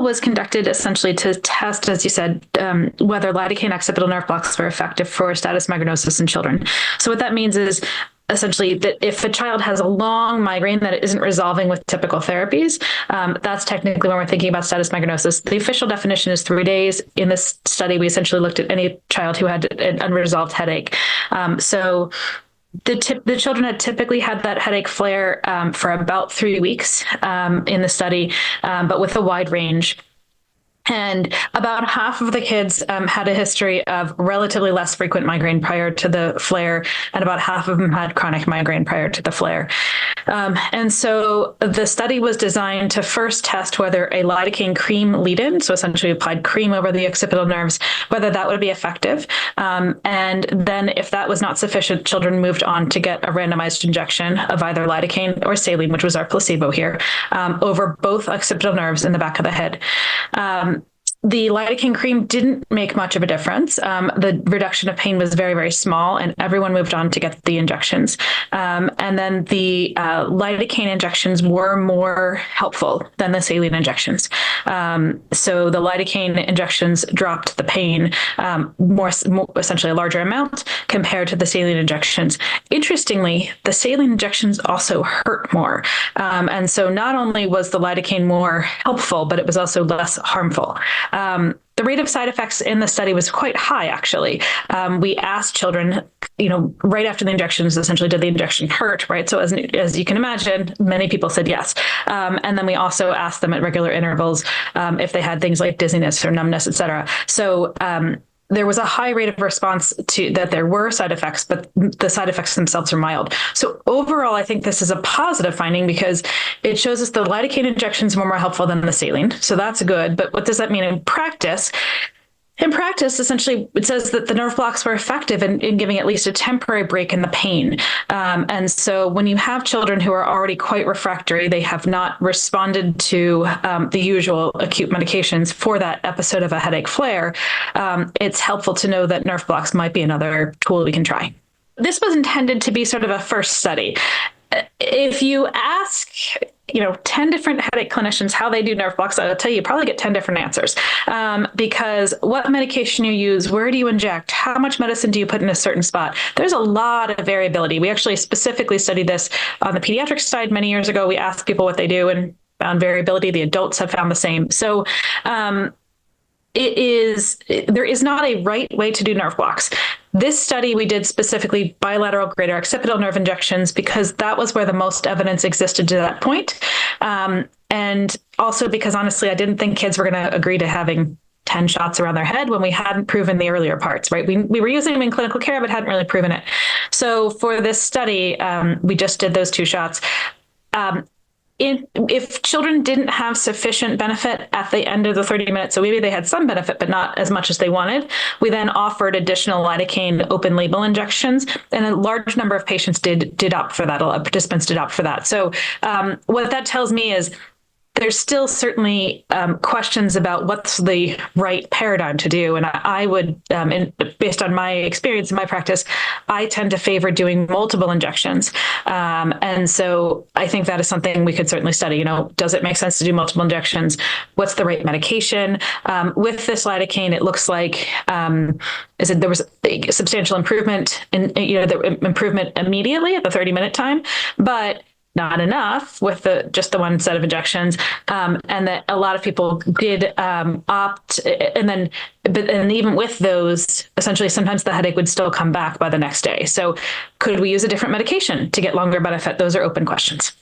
was conducted essentially to test, as you said, whether lidocaine occipital nerve blocks were effective for status migrainosus in children. So what that means is essentially that if a child has a long migraine that isn't resolving with typical therapies, that's technically when we're thinking about status migrainosus. The official definition is 3 days. In this study, we essentially looked at any child who had an unresolved headache. So the children had typically had that headache flare for about 3 weeks in the study, but with a wide range. And about half of the kids had a history of relatively less frequent migraine prior to the flare, and about half of them had chronic migraine prior to the flare. And so the study was designed to first test whether a lidocaine cream lead-in, so essentially applied cream over the occipital nerves, whether that would be effective. And then if that was not sufficient, children moved on to get a randomized injection of either lidocaine or saline, which was our placebo here, over both occipital nerves in the back of the head. The lidocaine cream didn't make much of a difference. The reduction of pain was very, very small, and everyone moved on to get the injections. And then the lidocaine injections were more helpful than the saline injections. So the lidocaine injections dropped the pain more essentially a larger amount compared to the saline injections. Interestingly, the saline injections also hurt more. And so not only was the lidocaine more helpful, but it was also less harmful. The rate of side effects in the study was quite high, actually. We asked children, right after the injections, essentially, did the injection hurt, right? So as you can imagine, many people said yes. And then we also asked them at regular intervals if they had things like dizziness or numbness, et cetera. So there was a high rate of response to that. There were side effects, but the side effects themselves are mild. So overall, I think this is a positive finding because it shows us the lidocaine injections were more helpful than the saline. So that's good. But what does that mean in practice? In practice, essentially, it says that the nerve blocks were effective in giving at least a temporary break in the pain. And so when you have children who are already quite refractory, they have not responded to the usual acute medications for that episode of a headache flare, it's helpful to know that nerve blocks might be another tool we can try. This was intended to be sort of a first study. If you ask 10 different headache clinicians how they do nerve blocks, I'll tell you probably get 10 different answers because what medication you use, where do you inject, how much medicine do you put in a certain spot? There's a lot of variability. We actually specifically studied this on the pediatric side many years ago. We asked people what they do and found variability. The adults have found the same. So there is not a right way to do nerve blocks. This study we did specifically bilateral greater occipital nerve injections because that was where the most evidence existed to that point. And also because honestly, I didn't think kids were going to agree to having 10 shots around their head when we hadn't proven the earlier parts, right? We were using them in clinical care, but hadn't really proven it. So for this study, we just did those 2 shots. If children didn't have sufficient benefit at the end of the 30 minutes, so maybe they had some benefit, but not as much as they wanted, we then offered additional lidocaine open label injections, and a large number of patients did opt for that. A lot of participants did opt for that. So what that tells me is there's still certainly questions about what's the right paradigm to do. And I would, based on my experience in my practice, I tend to favor doing multiple injections. And so I think that is something we could certainly study. Does it make sense to do multiple injections? What's the right medication? With this lidocaine, it looks like there was a substantial improvement in, the improvement immediately at the 30-minute time, but not enough with just the one set of injections, and that a lot of people did opt, and even with those, essentially sometimes the headache would still come back by the next day. So could we use a different medication to get longer benefit? Those are open questions.